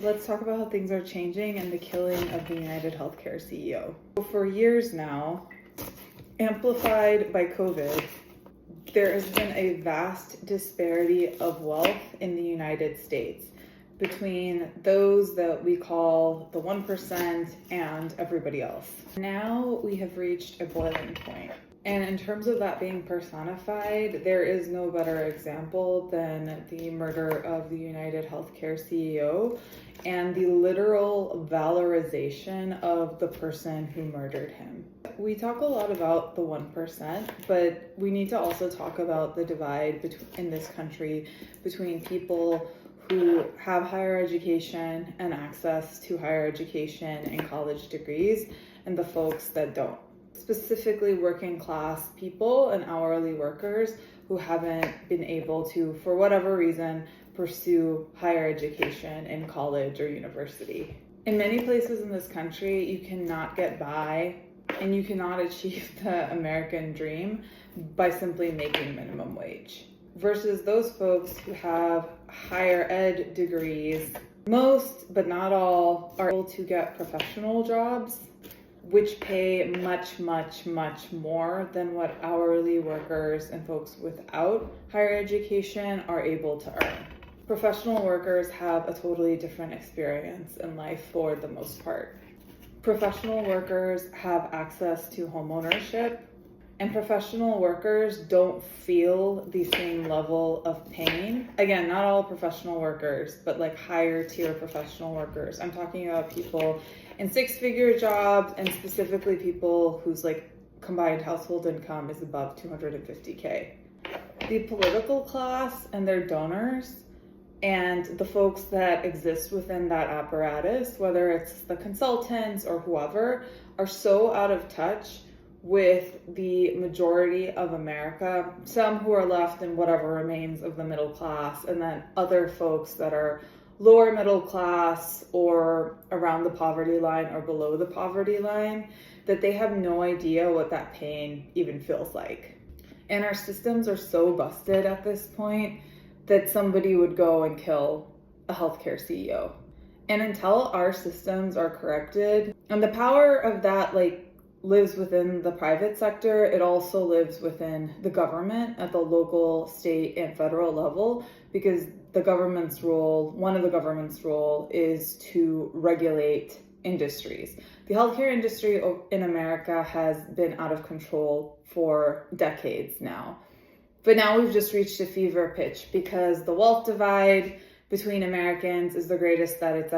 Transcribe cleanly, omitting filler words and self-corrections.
Let's talk about how things are changing and the killing of the United Healthcare CEO. For years now, amplified by COVID, there has been a vast disparity of wealth in the United States between those that we call the 1% and everybody else. Now we have reached a boiling point. And in terms of that being personified, there is no better example than the murder of the United Healthcare CEO and the literal valorization of the person who murdered him. We talk a lot about the 1%, but we need to also talk about the divide in this country between people who have higher education and access to higher education and college degrees and the folks that don't. Specifically working class people and hourly workers who haven't been able to, for whatever reason, pursue higher education in college or university. In many places in this country, you cannot get by and you cannot achieve the American dream by simply making minimum wage. Versus those folks who have higher ed degrees, most but not all are able to get professional jobs which pay much more than what hourly workers and folks without higher education are able to earn. Professional workers have a totally different experience in life for the most part. Professional workers have access to home ownership, and professional workers don't feel the same level of pain. Again, not all professional workers, but like higher tier professional workers. I'm talking about people in six-figure jobs and specifically people whose like combined household income is above 250K. The political class and their donors and the folks that exist within that apparatus, whether it's the consultants or whoever, are so out of touch with the majority of America, some who are left in whatever remains of the middle class, and then other folks that are lower middle class or around the poverty line or below the poverty line, that they have no idea what that pain even feels like. And our systems are so busted at this point that somebody would go and kill a healthcare CEO. And until our systems are corrected, and the power of that lives within the private sector, it also lives within the government at the local, state, and federal level, because the government's role, one of the government's role, is to regulate industries. The healthcare industry in America has been out of control for decades now. But now we've just reached a fever pitch because the wealth divide between Americans is the greatest that it's